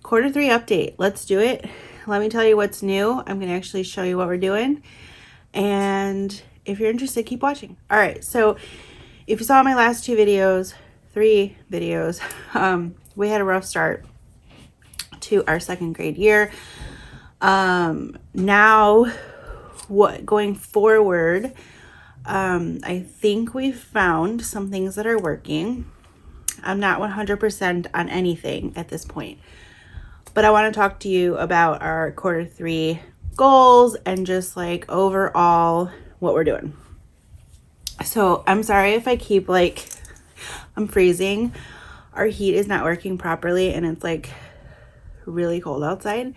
quarter 3 update. Let's do it. Let me tell you what's new. I'm going to actually show you what we're doing. And if you're interested, keep watching. All right. So if you saw my last 3 videos, we had a rough start to our 2nd grade year. Now going forward, I think we've found some things that are working. I'm not 100% on anything at this point, but I want to talk to you about our quarter 3 goals and just like overall what we're doing. So I'm sorry if I keep I'm freezing. Our heat is not working properly and it's like really cold outside,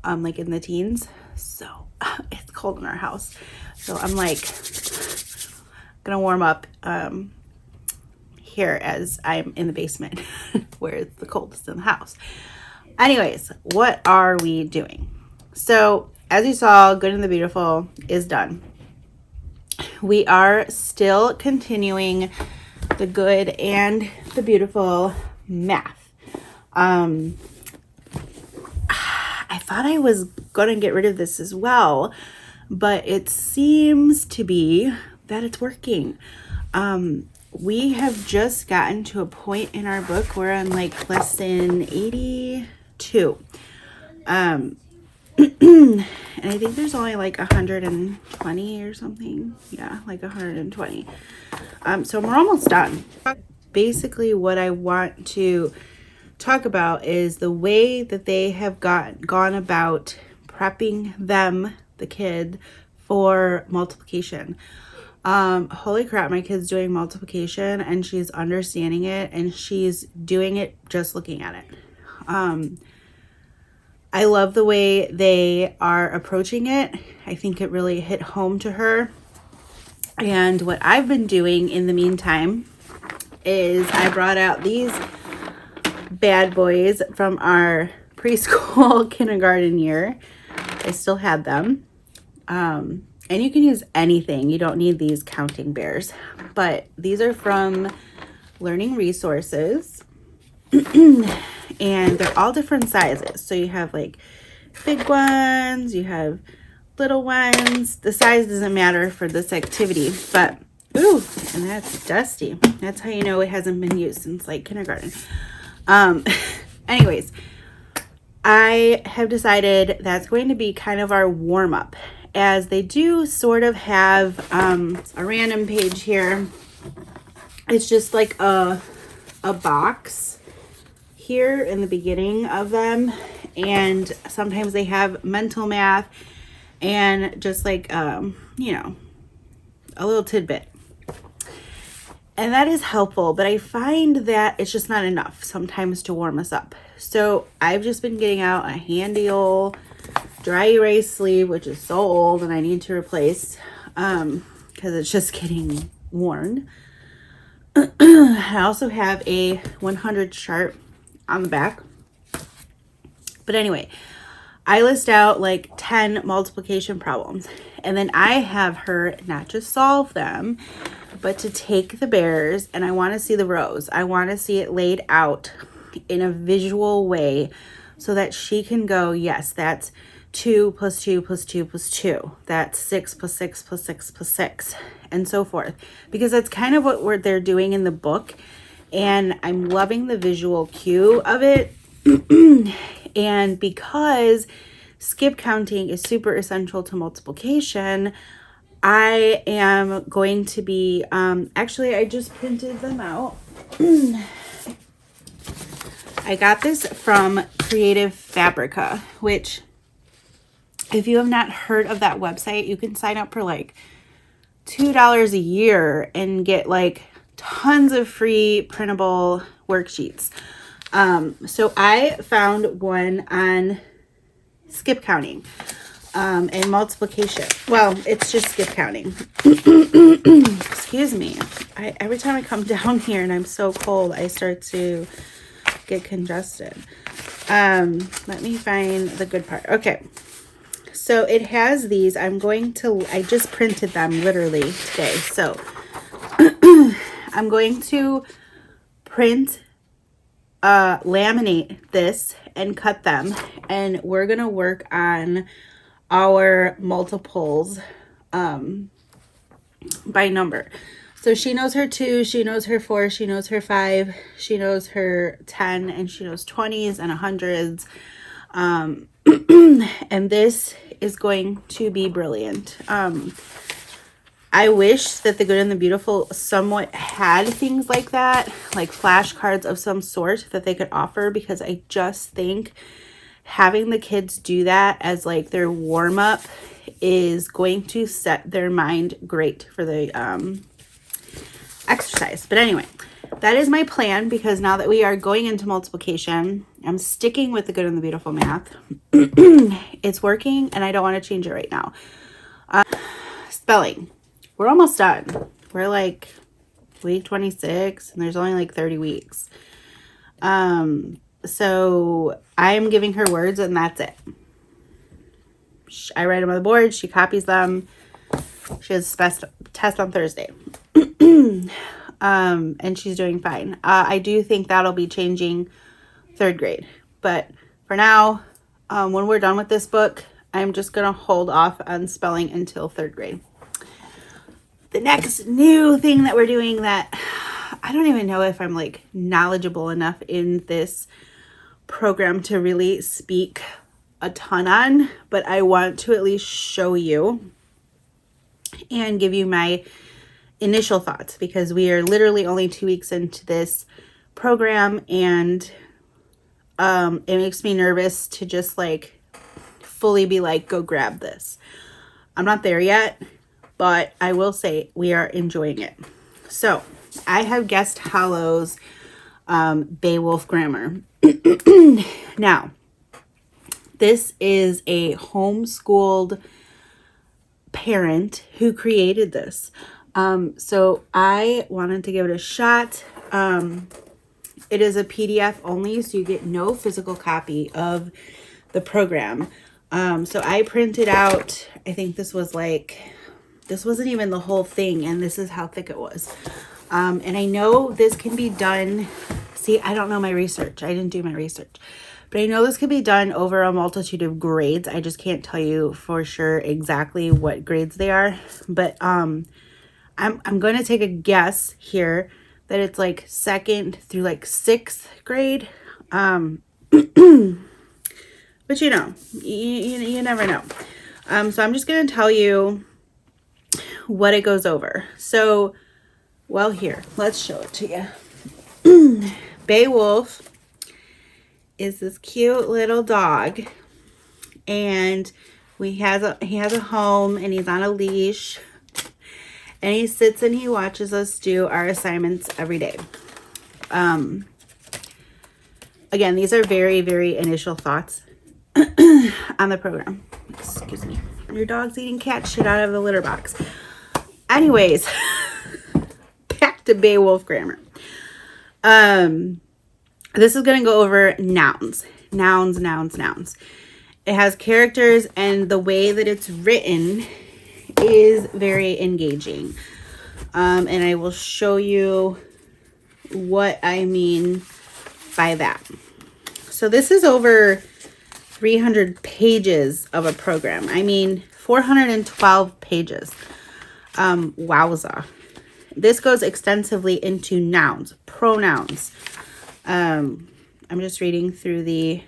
like in the teens. So it's cold in our house. So I'm like gonna warm up here as I'm in the basement where it's the coldest in the house. Anyways, what are we doing? So as you saw, Good and the Beautiful is done. We are still continuing the Good and the Beautiful math. I thought I was gonna get rid of this as well, but it seems to be that it's working. We have just gotten to a point in our book where I'm like lesson 82. And I think there's only like 120 or something. Yeah, like 120. So we're almost done. Basically what I want to talk about is the way that they have gone about prepping the kid, for multiplication. Holy crap, my kid's doing multiplication and she's understanding it and she's doing it just looking at it. I love the way they are approaching it. I think it really hit home to her. And what I've been doing in the meantime is I brought out these bad boys from our preschool kindergarten year. I still had them. And you can use anything. You don't need these counting bears. But these are from Learning Resources. And they're all different sizes. So you have like big ones, you have little ones. The size doesn't matter for this activity. But, ooh, and that's dusty. That's how you know it hasn't been used since like kindergarten. Anyways, I have decided that's going to be kind of our warm-up, as they do sort of have a random page here. It's just like a box here in the beginning of them, and sometimes they have mental math and just like you know, a little tidbit. And that is helpful, but I find that it's just not enough sometimes to warm us up. So I've just been getting out a handy old dry erase sleeve, which is so old and I need to replace because it's just getting worn. I also have a 100 chart on the back. But anyway, I list out like 10 multiplication problems, and then I have her not just solve them, but to take the bears, and I want to see the rows. I want to see it laid out in a visual way so that she can go, yes, that's 2 plus 2 plus 2 plus 2. That's 6 plus 6 plus 6 plus 6, and so forth. Because that's kind of what they're doing in the book, and I'm loving the visual cue of it. And because skip counting is super essential to multiplication, I am going to be, actually, I just printed them out. I got this from Creative Fabrica, which, if you have not heard of that website, you can sign up for like $2 a year and get like tons of free printable worksheets. So I found one on skip counting and multiplication. Well, it's just skip counting. Excuse me. Every time I come down here and I'm so cold, I start to get congested. Let me find the good part. Okay. So it has these. I just printed them literally today. So I'm going to print laminate this and cut them, and we're gonna work on our multiples by number. So she knows her 2, she knows her 4, she knows her 5, she knows her 10, and she knows 20s and 100s. And this is going to be brilliant. I wish that the Good and the Beautiful somewhat had things like that, like flashcards of some sort that they could offer, because I just think having the kids do that as like their warm up is going to set their mind great for the exercise. But anyway, that is my plan, because now that we are going into multiplication, I'm sticking with the Good and the Beautiful math. It's working and I don't want to change it right now. Spelling. We're almost done. We're like week 26 and there's only like 30 weeks. So I'm giving her words and that's it. I write them on the board. She copies them. She has a test on Thursday. And she's doing fine. I do think that'll be changing 3rd grade. But for now, when we're done with this book, I'm just going to hold off on spelling until 3rd grade. The next new thing that we're doing that I don't even know if I'm like knowledgeable enough in this program to really speak a ton on, but I want to at least show you and give you my initial thoughts, because we are literally only 2 weeks into this program, and it makes me nervous to just like fully be like, go grab this. I'm not there yet, but I will say we are enjoying it. So I have guessed Hollow's Beowulf grammar. Now, this is a homeschooled parent who created this. So I wanted to give it a shot. It is a PDF only, so you get no physical copy of the program. So I printed out, I think this wasn't even the whole thing, and this is how thick it was. And I know this can be done. See, I don't know my research. I didn't do my research. But I know this could be done over a multitude of grades. I just can't tell you for sure exactly what grades they are. But I'm going to take a guess here that it's like 2nd through like 6th grade. But you know, you never know. So I'm just going to tell you what it goes over. So, well, here, let's show it to you. Beowulf is this cute little dog, and he has a home, and he's on a leash, and he sits and he watches us do our assignments every day. Again, these are very, very initial thoughts on the program. Excuse me. Your dog's eating cat shit out of the litter box. Anyways, back to Beowulf grammar. This is going to go over nouns. Nouns. It has characters, and the way that it's written is very engaging. And I will show you what I mean by that. So this is over 300 pages of a program. I mean, 412 pages. Wowza. This goes extensively into nouns, pronouns. I'm just reading through the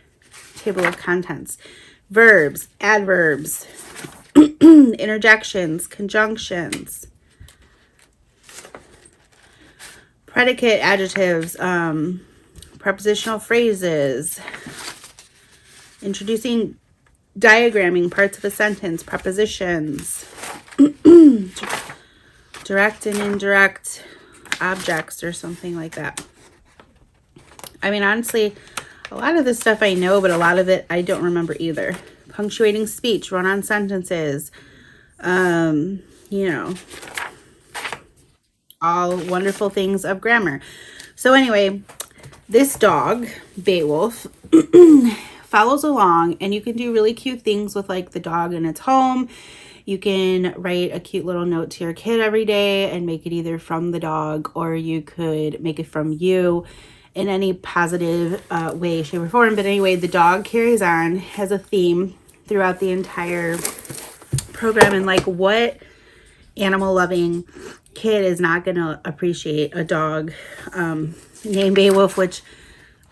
table of contents. Verbs, adverbs, interjections, conjunctions, predicate, adjectives, prepositional phrases, introducing, diagramming parts of a sentence, prepositions, direct and indirect objects or something like that. I mean, honestly, a lot of this stuff I know, but a lot of it I don't remember either. Punctuating speech, run-on sentences, you know, all wonderful things of grammar. So anyway, this dog, Beowulf, follows along, and you can do really cute things with like the dog in its home. You can write a cute little note to your kid every day and make it either from the dog, or you could make it from you in any positive way, shape, or form. But anyway, the dog carries on, has a theme throughout the entire program. And like, what animal loving kid is not going to appreciate a dog named Beowulf, which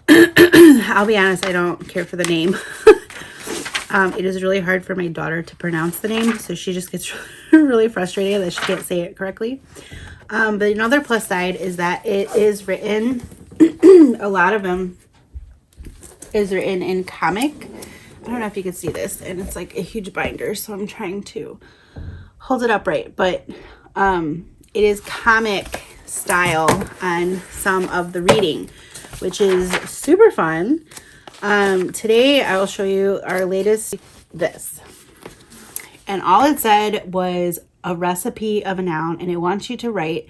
I'll be honest, I don't care for the name. It is really hard for my daughter to pronounce the name, so she just gets really frustrated that she can't say it correctly. But another plus side is that it is written, a lot of them is written in comic. I don't know if you can see this, and it's like a huge binder, so I'm trying to hold it upright, but it is comic style on some of the reading, which is super fun. Today I will show you our latest, this, and all it said was a recipe of a noun, and it wants you to write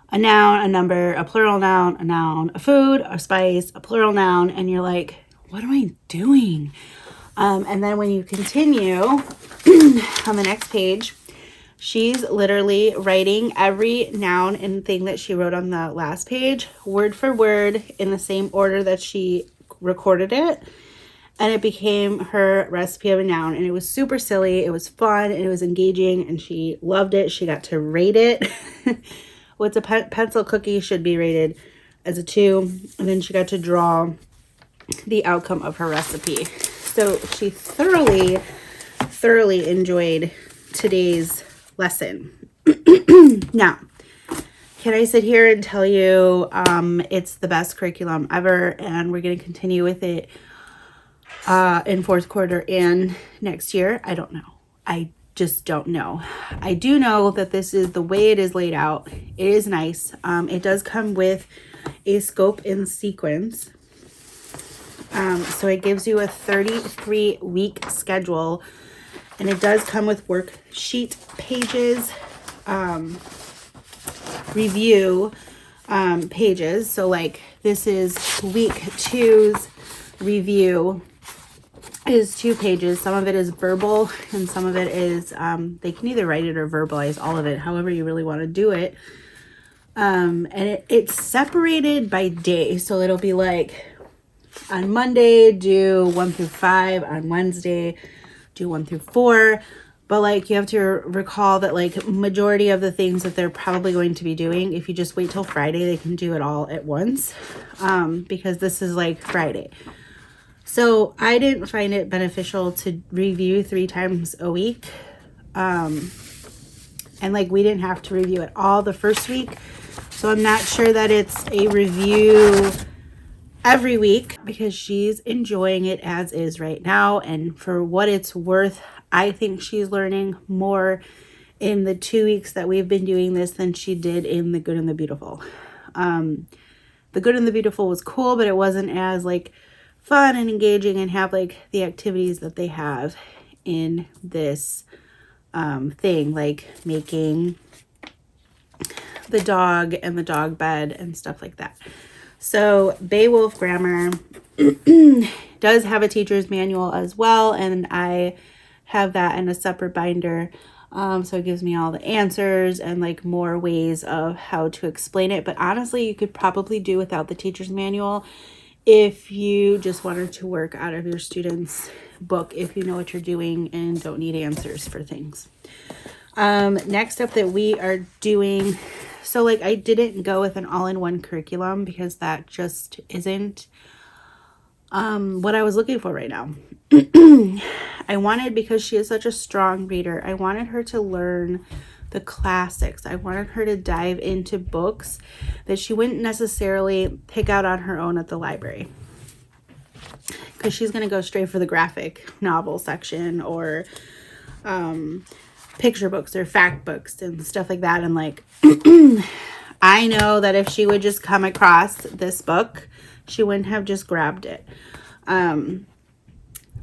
a noun, a number, a plural noun, a food, a spice, a plural noun, and you're like, what am I doing? And then when you continue on the next page, she's literally writing every noun and thing that she wrote on the last page, word for word, in the same order that she recorded it. And it became her recipe of a noun. And it was super silly. It was fun. And it was engaging. And she loved it. She got to rate it. What's a pencil cookie should be rated as a 2. And then she got to draw the outcome of her recipe. So she thoroughly enjoyed today's lesson. Now, can I sit here and tell you it's the best curriculum ever, and we're going to continue with it in 4th quarter and next year? I don't know. I just don't know. I do know that this is the way it is laid out. It is nice. It does come with a scope and sequence. So it gives you a 33-week schedule, and it does come with worksheet pages, review pages. So like, this is week 2's review is 2 pages. Some of it is verbal and some of it is, they can either write it or verbalize all of it, however you really want to do it. And it's separated by day. So it'll be like, on Monday, do 1 through 5. On Wednesday, do 1 through 4. But like, you have to recall that like, majority of the things that they're probably going to be doing, if you just wait till Friday, they can do it all at once, because this is like Friday. So I didn't find it beneficial to review 3 times a week. And like, we didn't have to review it all the first week. So I'm not sure that it's a review every week, because she's enjoying it as is right now. And for what it's worth, I think she's learning more in the 2 weeks that we've been doing this than she did in The Good and the Beautiful. The Good and the Beautiful was cool, but it wasn't as like fun and engaging and have like the activities that they have in this thing, like making the dog and the dog bed and stuff like that. So Beowulf Grammar does have a teacher's manual as well, and I have that in a separate binder. So it gives me all the answers and like more ways of how to explain it. But honestly, you could probably do without the teacher's manual if you just wanted to work out of your student's book, if you know what you're doing and don't need answers for things. Next up that we are doing, so like, I didn't go with an all-in-one curriculum because that just isn't what I was looking for right now. I wanted, because she is such a strong reader, I wanted her to learn the classics. I wanted her to dive into books that she wouldn't necessarily pick out on her own at the library, because she's going to go straight for the graphic novel section or picture books or fact books and stuff like that. And like, I know that if she would just come across this book, she wouldn't have just grabbed it.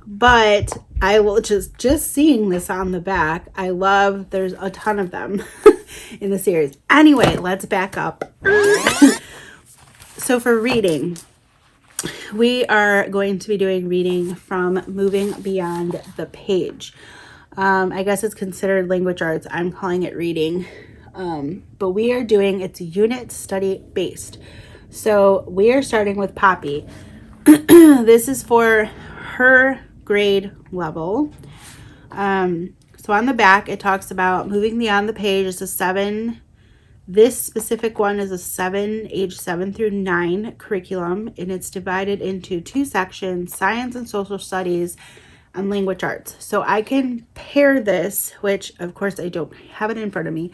But I will just seeing this on the back, I love, there's a ton of them in the series. Anyway, let's back up. So for reading, we are going to be doing reading from Moving Beyond the Page. I guess it's considered language arts. I'm calling it reading. But we are doing, it's unit study based. So we are starting with Poppy. This is for her grade level. So on the back, it talks about moving beyond the page. It's a 7. This specific one is age 7 through 9 curriculum, and it's divided into 2 sections, science and social studies and language arts. So I can pair this, which of course I don't have it in front of me,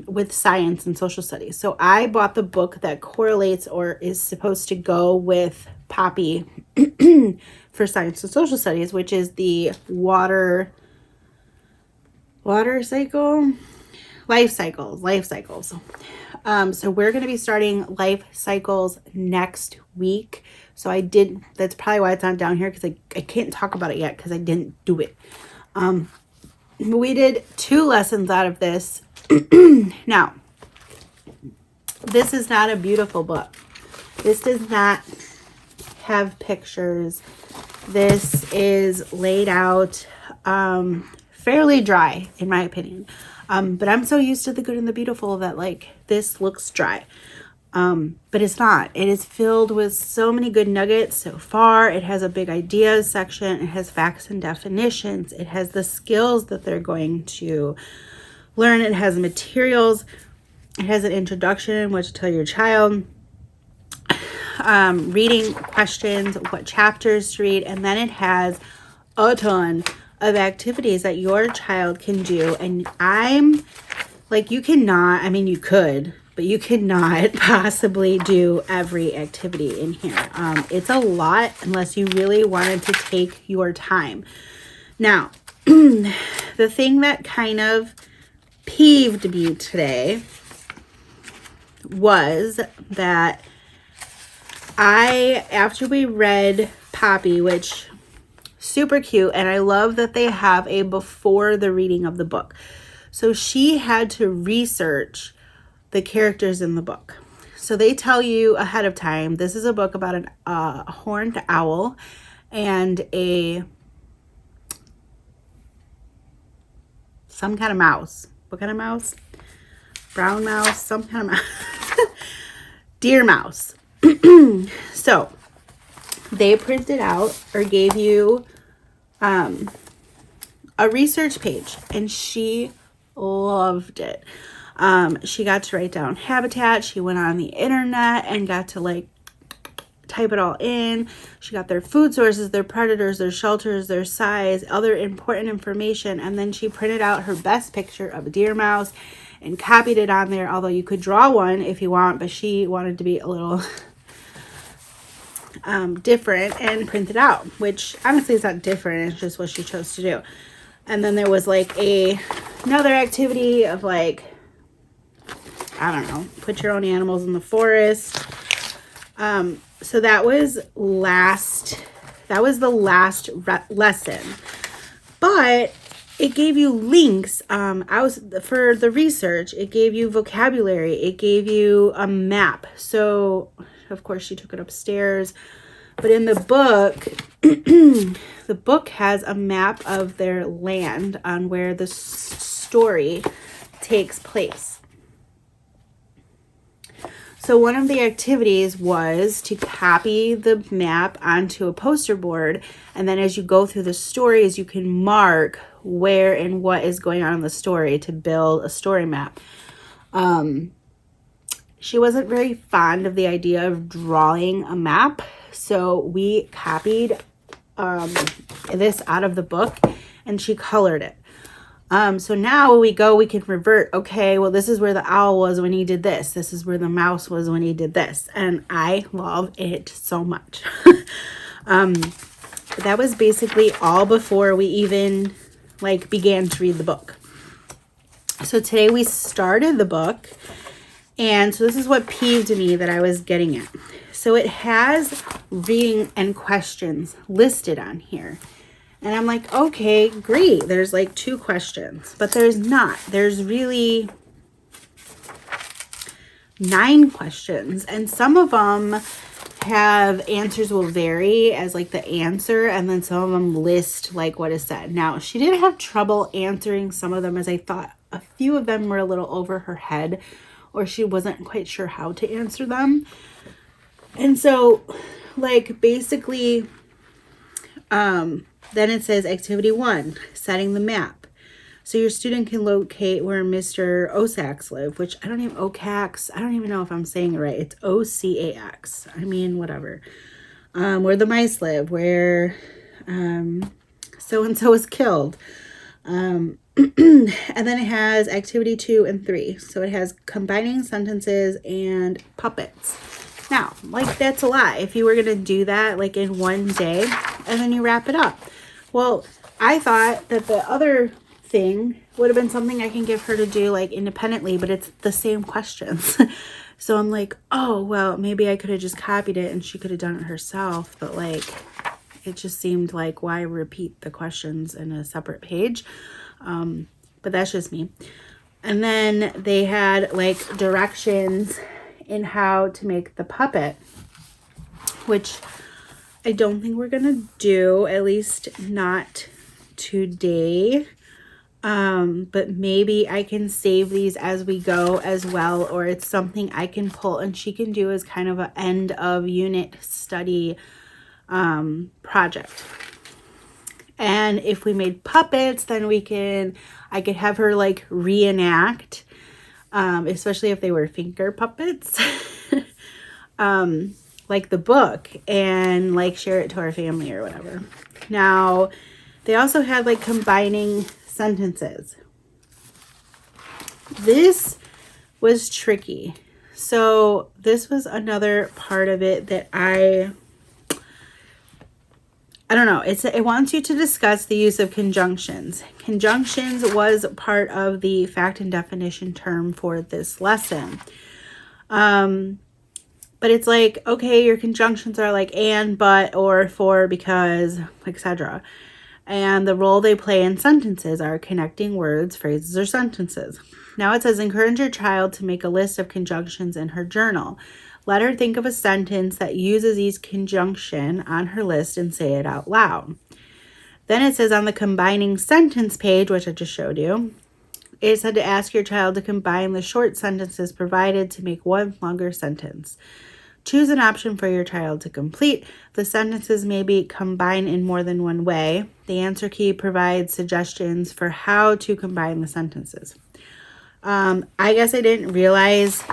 with science and social studies. So I bought the book that correlates or is supposed to go with Poppy for science and social studies, which is the water cycle, life cycles. So we're going to be starting life cycles next week. So that's probably why it's not down here, because I can't talk about it yet because I didn't do it. We did 2 lessons out of this. Now, this is not a beautiful book. This does not have pictures. This is laid out fairly dry, in my opinion. But I'm so used to the good and the beautiful that like this looks dry. But it's not. It is filled with so many good nuggets so far. It has a big ideas section. It has facts and definitions. It has the skills that they're going to learn. It has materials. It has an introduction, what to tell your child, reading questions, what chapters to read, and then it has a ton of activities that your child can do. And I'm like, you cannot, I mean, you could, but you cannot possibly do every activity in here. It's a lot unless you really wanted to take your time. Now, the thing that kind of peeved me today was that after we read Poppy, which super cute, and I love that they have a before the reading of the book. So she had to research the characters in the book. So they tell you ahead of time, this is a book about a horned owl and some kind of mouse. What kind of mouse? Brown mouse, some kind of mouse. Deer mouse. So they printed out or gave you a research page, and she loved it. She got to write down habitat. She went on the internet and got to like type it all in. She got their food sources, their predators, their shelters, their size, other important information, and then she printed out her best picture of a deer mouse and copied it on there, although you could draw one if you want, but she wanted to be a little different and print it out, which honestly is not different, it's just what she chose to do. And then there was like another activity of like, I don't know, put your own animals in the forest. So that was the last lesson, but it gave you links. For the research, it gave you vocabulary. It gave you a map. So of course she took it upstairs, but in the book, the book has a map of their land on where the story takes place. So one of the activities was to copy the map onto a poster board, and then as you go through the stories, you can mark where and what is going on in the story to build a story map. She wasn't very fond of the idea of drawing a map, so we copied this out of the book, and she colored it. So now we can revert. Okay, well, this is where the owl was when he did this. This is where the mouse was when he did this. And I love it so much. That was basically all before we even began to read the book. So today we started the book. And so this is what peeved me that I was getting at. So it has reading and questions listed on here. And I'm like, okay, great. There's 2 questions, but there's not. There's really 9 questions. And some of them have answers will vary as the answer. And then some of them list what is said. Now, she didn't have trouble answering some of them, as I thought a few of them were a little over her head, or she wasn't quite sure how to answer them. And so, like, basically, then it says activity 1, setting the map. So your student can locate where Mr. Osax live, which I don't even know if I'm saying it right. It's Ocax. I mean, whatever. Where the mice live, where so-and-so is killed. And then it has activity 2 and 3. So it has combining sentences and puppets. Now, like, that's a lot. If you were going to do that, like, in one day, and then you wrap it up. Well, I thought that the other thing would have been something I can give her to do, like, independently, but it's the same questions. So I'm like, oh, well, maybe I could have just copied it and she could have done it herself. But, like, it just seemed like, why repeat the questions in a separate page? But that's just me. And then they had, like, directions in how to make the puppet, which I don't think we're gonna do, at least not today. But maybe I can save these as we go as well, or it's something I can pull and she can do as kind of an end of unit study project. And if we made puppets, then I could have her, like, reenact, especially if they were finger puppets, like the book, and, like, share it to our family or whatever. Now, they also had, like, combining sentences. This was tricky. So this was another part of it that I don't know. It wants you to discuss the use of conjunctions. Conjunctions was part of the fact and definition term for this lesson. But it's like, okay, your conjunctions are like and, but, or, for, because, etc. And the role they play in sentences are connecting words, phrases, or sentences. Now it says, encourage your child to make a list of conjunctions in her journal. Let her think of a sentence that uses each conjunction on her list and say it out loud. Then it says on the combining sentence page, which I just showed you, it said to ask your child to combine the short sentences provided to make one longer sentence. Choose an option for your child to complete. The sentences may be combined in more than one way. The answer key provides suggestions for how to combine the sentences. I guess I didn't realize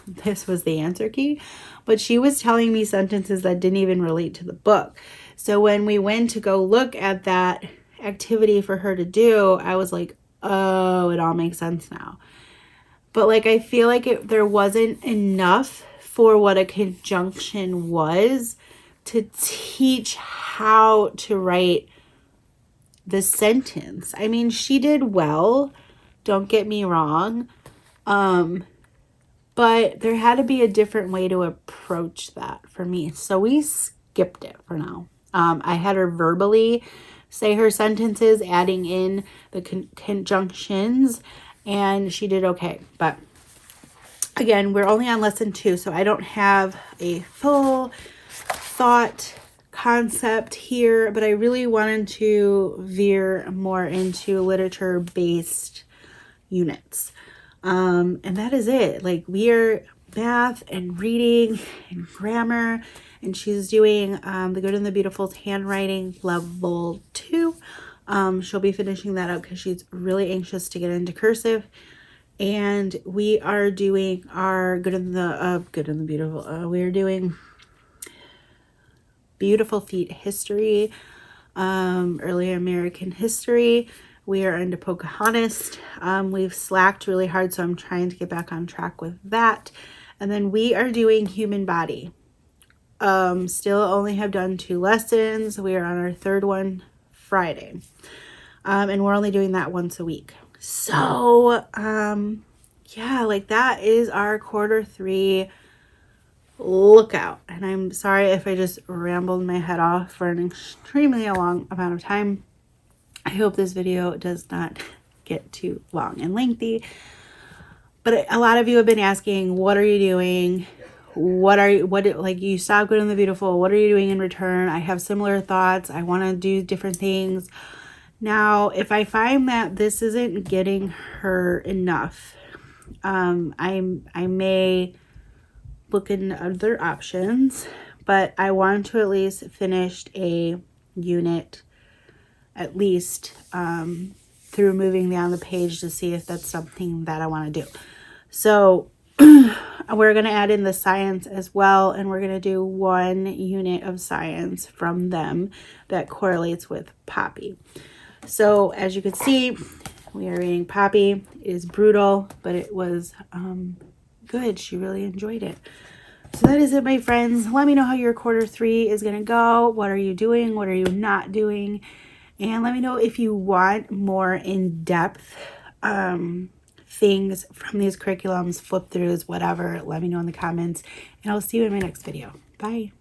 this was the answer key, but she was telling me sentences that didn't even relate to the book. So when we went to go look at that activity for her to do, I was like, oh, it all makes sense now. But, like, I feel like there wasn't enough for what a conjunction was to teach how to write the sentence. I mean, she did well, don't get me wrong, but there had to be a different way to approach that for me. So we skipped it for now. I had her verbally say her sentences, adding in the conjunctions, and she did okay. But again, we're only on lesson 2, so I don't have a full thought concept here, but I really wanted to veer more into literature-based units. And that is it. Like, we are math and reading and grammar, and she's doing the Good and the Beautiful's handwriting level 2. She'll be finishing that up because she's really anxious to get into cursive. And we are doing our Good and the Beautiful. We are doing Beautiful Feet history, early American history. We are into Pocahontas. We've slacked really hard, so I'm trying to get back on track with that. And then we are doing human body. Still only have done 2 lessons. We are on our 3rd one Friday. And we're only doing that once a week. So, yeah, like, that is our quarter 3 lookout. And I'm sorry if I just rambled my head off for an extremely long amount of time. I hope this video does not get too long and lengthy. But a lot of you have been asking, what are you doing? Like, you stopped Good and the Beautiful. What are you doing in return? I have similar thoughts. I want to do different things. Now, if I find that this isn't getting her enough, I may look in other options, but I want to at least finish a unit at least through moving down the page to see if that's something that I want to do. So we're going to add in the science as well, and we're going to do 1 unit of science from them that correlates with Poppy. So as you can see, we are reading Poppy. It is brutal, but it was good. She really enjoyed it. So that is it, my friends. Let me know how your quarter 3 is going to go. What are you doing? What are you not doing? And let me know if you want more in-depth things from these curriculums, flip throughs, whatever. Let me know in the comments, and I'll see you in my next video. Bye.